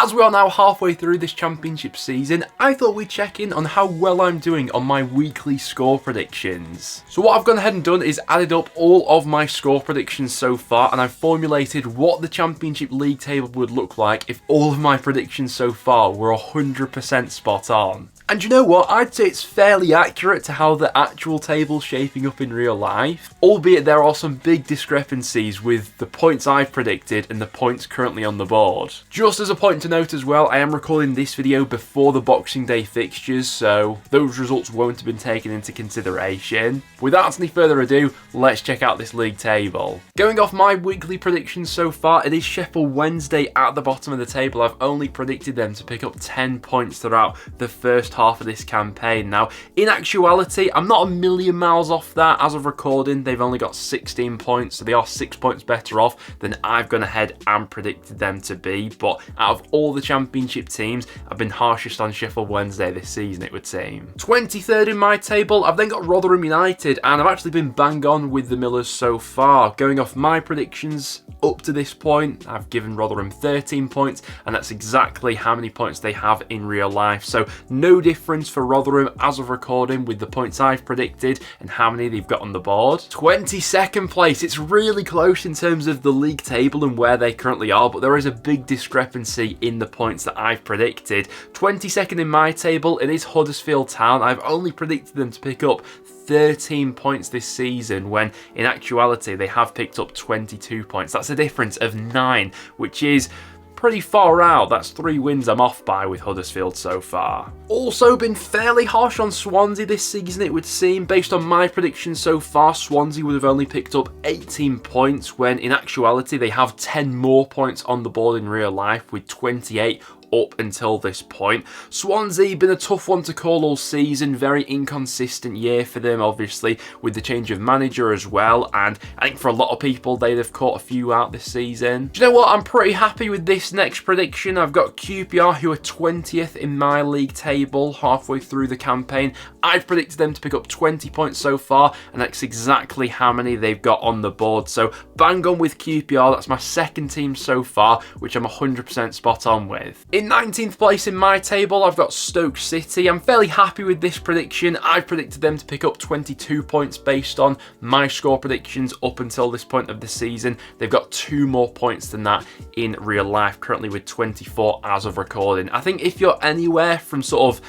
As we are now halfway through this championship season, I thought we'd check in on how well I'm doing on my weekly score predictions. So what I've gone ahead and done is added up all of my score predictions so far, and I've formulated what the championship league table would look like if all of my predictions so far were 100% spot on. And you know what, I'd say it's fairly accurate to how the actual table's shaping up in real life, albeit there are some big discrepancies with the points I've predicted and the points currently on the board. Just as a point to note as well, I am recording this video before the Boxing Day fixtures, so those results won't have been taken into consideration. Without any further ado, let's check out this league table. Going off my weekly predictions so far, it is Sheffield Wednesday at the bottom of the table. I've only predicted them to pick up 10 points throughout the first half of this campaign. Now, in actuality, I'm not a million miles off that. As of recording, they've only got 16 points, so they are 6 points better off than I've gone ahead and predicted them to be. But out of all the championship teams, I've been harshest on Sheffield Wednesday this season, it would seem. 23rd in my table, I've then got Rotherham United, and I've actually been bang on with the Millers so far. Going off my predictions up to this point, I've given Rotherham 13 points, and that's exactly how many points they have in real life. So no difference for Rotherham as of recording with the points I've predicted and how many they've got on the board. 22nd place, it's really close in terms of the league table and where they currently are, but there is a big discrepancy in the points that I've predicted. 22nd in my table, it is Huddersfield Town. I've only predicted them to pick up 13 points this season, when in actuality they have picked up 22 points. That's a difference of 9, which is pretty far out. That's 3 wins I'm off by with Huddersfield so far. Also been fairly harsh on Swansea this season, it would seem. Based on my predictions so far, Swansea would have only picked up 18 points, when in actuality they have 10 more points on the board in real life, with 28 up until this point. Swansea, been a tough one to call all season. Very inconsistent year for them, obviously, with the change of manager as well, and I think for a lot of people, they'd have caught a few out this season. Do you know what? I'm pretty happy with this next prediction. I've got QPR, who are 20th in my league table halfway through the campaign. I've predicted them to pick up 20 points so far, and that's exactly how many they've got on the board. So bang on with QPR. That's my second team so far, which I'm 100% spot on with. In 19th place in my table, I've got Stoke City. I'm fairly happy with this prediction. I've predicted them to pick up 22 points based on my score predictions up until this point of the season. They've got 2 more points than that in real life, currently with 24 as of recording. I think if you're anywhere from sort of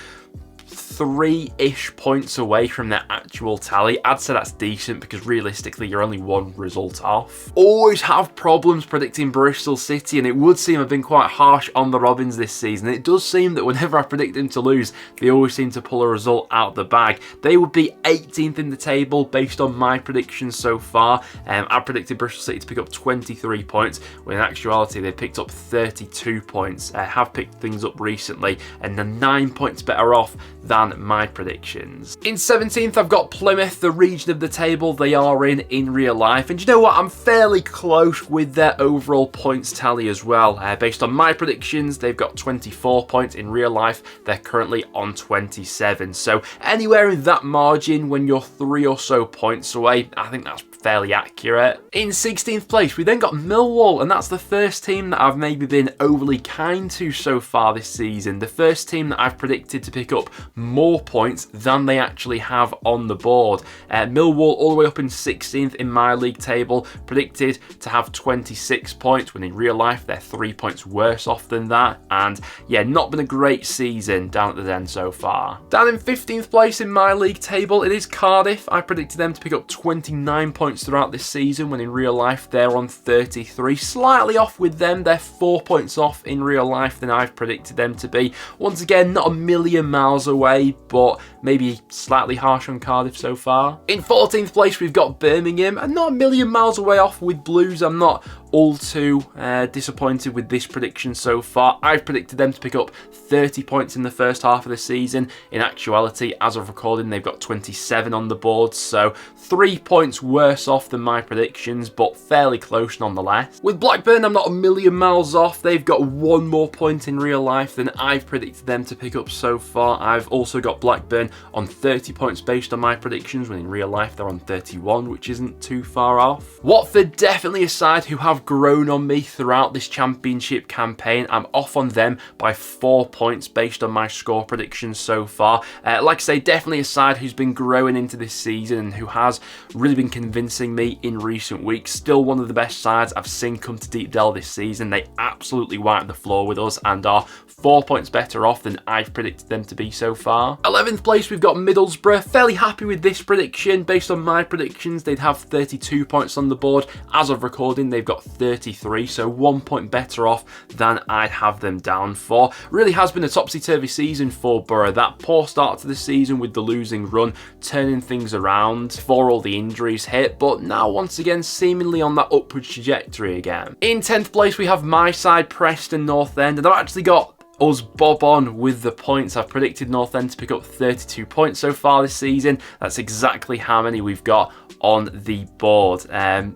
3-ish points away from their actual tally, I'd say that's decent, because realistically you're only 1 result off. Always have problems predicting Bristol City, and it would seem I've been quite harsh on the Robins this season. It does seem that whenever I predict them to lose, they always seem to pull a result out of the bag. They would be 18th in the table based on my predictions so far. I predicted Bristol City to pick up 23 points, when in actuality they picked up 32 points. Have picked things up recently, and they're 9 points better off than my predictions. In 17th, I've got Plymouth, the region of the table they are in real life. And you know what? I'm fairly close with their overall points tally as well. Based on my predictions, they've got 24 points. In real life, they're currently on 27. So anywhere in that margin, when you're 3 or so points away, I think that's fairly accurate. In 16th place, we then got Millwall, and that's the first team that I've maybe been overly kind to so far this season. The first team that I've predicted to pick up more points than they actually have on the board. Millwall all the way up in 16th in my league table, predicted to have 26 points, when in real life they're 3 points worse off than that. And yeah, not been a great season down at the Den so far. Down in 15th place in my league table, it is Cardiff. I predicted them to pick up 29 points throughout this season, when in real life they're on 33. Slightly off with them. They're 4 points off in real life than I've predicted them to be. Once again, not a million miles away, but maybe slightly harsh on Cardiff so far. In 14th place, we've got Birmingham, and not a million miles away off with Blues. I'm not all too disappointed with this prediction so far. I've predicted them to pick up 30 points in the first half of the season. In actuality, as of recording, they've got 27 on the board, so 3 points worse off than my predictions, but fairly close nonetheless. With Blackburn, I'm not a million miles off. They've got 1 more point in real life than I've predicted them to pick up so far. I've also got Blackburn on 30 points based on my predictions, when in real life they're on 31, which isn't too far off. Watford, definitely a side who have have grown on me throughout this championship campaign. I'm off on them by 4 points based on my score predictions so far. Like I say, definitely a side who's been growing into this season and who has really been convincing me in recent weeks. Still one of the best sides I've seen come to Deep Dell this season. They absolutely wiped the floor with us and are 4 points better off than I've predicted them to be so far. 11th place, we've got Middlesbrough. Fairly happy with this prediction. Based on my predictions, they'd have 32 points on the board. As of recording, they've got 33, so 1 point better off than I'd have them down for. Really has been a topsy-turvy season for Borough. That poor start to the season with the losing run, turning things around before all the injuries hit, but now once again seemingly on that upward trajectory again. In 10th place, we have my side, Preston North End, and I've actually got us bob on with the points. I've predicted North End to pick up 32 points so far this season. That's exactly how many we've got on the board.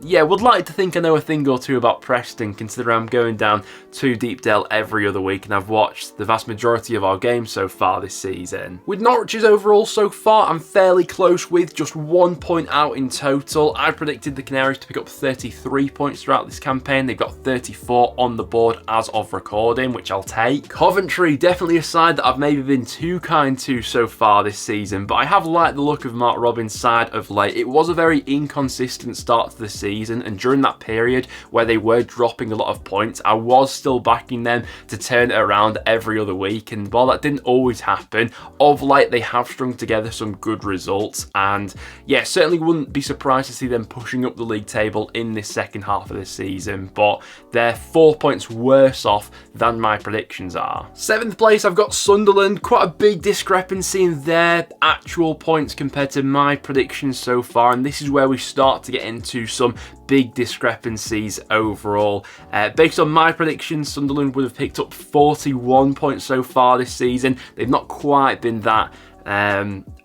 Yeah, would like to think I know a thing or two about Preston, considering I'm going down to Deep Dell every other week and I've watched the vast majority of our games so far this season. With Norwich's overall so far, I'm fairly close with just 1 point out in total. I predicted the Canaries to pick up 33 points throughout this campaign. They've got 34 on the board as of recording, which I'll take. Coventry, definitely a side that I've maybe been too kind to so far this season, but I have liked the look of Mark Robins' side of late. It was a very inconsistent start to the season, and during that period where they were dropping a lot of points, I was still backing them to turn it around every other week, and while that didn't always happen, of late they have strung together some good results, and yeah, certainly wouldn't be surprised to see them pushing up the league table in this second half of the season, but they're 4 points worse off than my predictions are. 7th place, I've got Sunderland. Quite a big discrepancy in their actual points compared to my predictions so far, and this is where we start to get into some big discrepancies overall. Based on my predictions, Sunderland would have picked up 41 points so far this season. They've not quite been that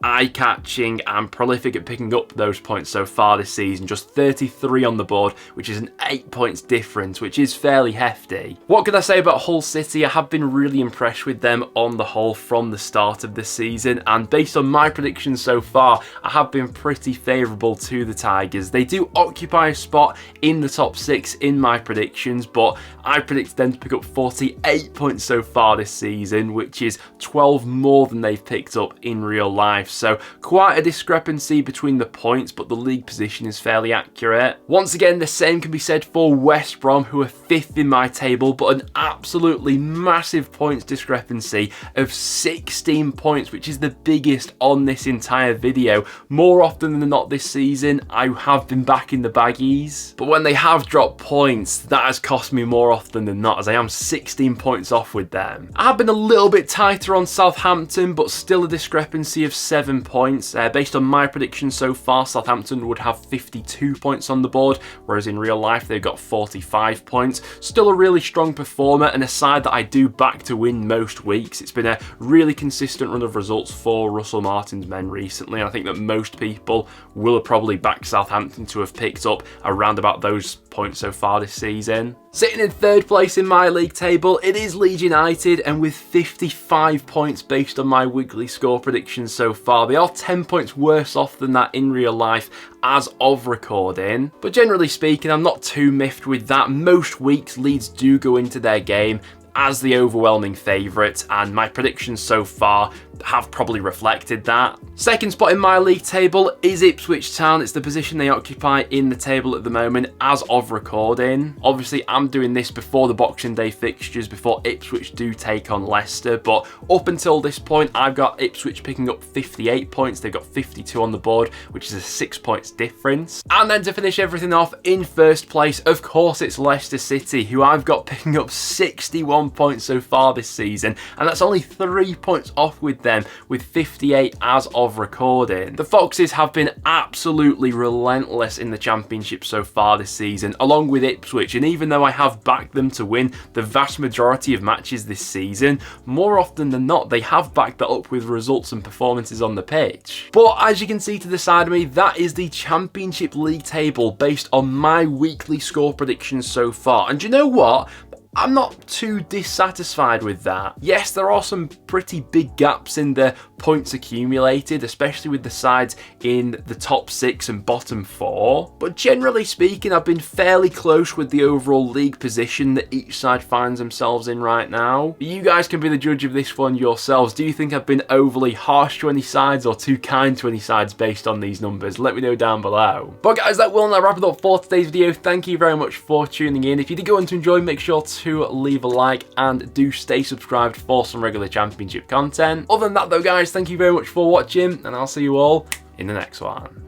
eye-catching and prolific at picking up those points so far this season. Just 33 on the board, which is an 8 points difference, which is fairly hefty. What can I say about Hull City? I have been really impressed with them on the whole from the start of the season, and based on my predictions so far, I have been pretty favourable to the Tigers. They do occupy a spot in the top 6 in my predictions, but I predicted them to pick up 48 points so far this season, which is 12 more than they've picked up in real life. So quite a discrepancy between the points, but the league position is fairly accurate. Once again, the same can be said for West Brom, who are 5th in my table, but an absolutely massive points discrepancy of 16 points, which is the biggest on this entire video. More often than not this season, I have been backing the Baggies, but when they have dropped points, that has cost me more often than not, as I am 16 points off with them. I have been a little bit tighter on Southampton, but still a discrepancy of 7 points. Based on my predictions so far, Southampton would have 52 points on the board, whereas in real life they've got 45 points. Still a really strong performer and a side that I do back to win most weeks. It's been a really consistent run of results for Russell Martin's men recently, and I think that most people will have probably backed Southampton to have picked up around about those points so far this season. Sitting in 3rd place in my league table, it is Leeds United, and with 55 points based on my weekly score predictions so far, they are 10 points worse off than that in real life as of recording. But generally speaking, I'm not too miffed with that. Most weeks, Leeds do go into their game as the overwhelming favourite, and my predictions so far have probably reflected that. 2nd spot in my league table is Ipswich Town. It's the position they occupy in the table at the moment as of recording. Obviously, I'm doing this before the Boxing Day fixtures, before Ipswich do take on Leicester, but up until this point, I've got Ipswich picking up 58 points. They've got 52 on the board, which is a 6 points difference. And then to finish everything off, in 1st place, of course, it's Leicester City, who I've got picking up 61 points so far this season, and that's only 3 points off with them, with 58 as of recording. The Foxes have been absolutely relentless in the Championship so far this season, along with Ipswich, and even though I have backed them to win the vast majority of matches this season, more often than not they have backed that up with results and performances on the pitch. But as you can see to the side of me, that is the Championship league table based on my weekly score predictions so far, and you know what? I'm not too dissatisfied with that. Yes, there are some pretty big gaps in the points accumulated, especially with the sides in the top 6 and bottom 4. But generally speaking, I've been fairly close with the overall league position that each side finds themselves in right now. But you guys can be the judge of this one yourselves. Do you think I've been overly harsh to any sides or too kind to any sides based on these numbers? Let me know down below. But guys, that will now wrap it up for today's video. Thank you very much for tuning in. If you did go on to enjoy, make sure to leave a like and do stay subscribed for some regular championship content. Other than that though guys, thank you very much for watching and I'll see you all in the next one.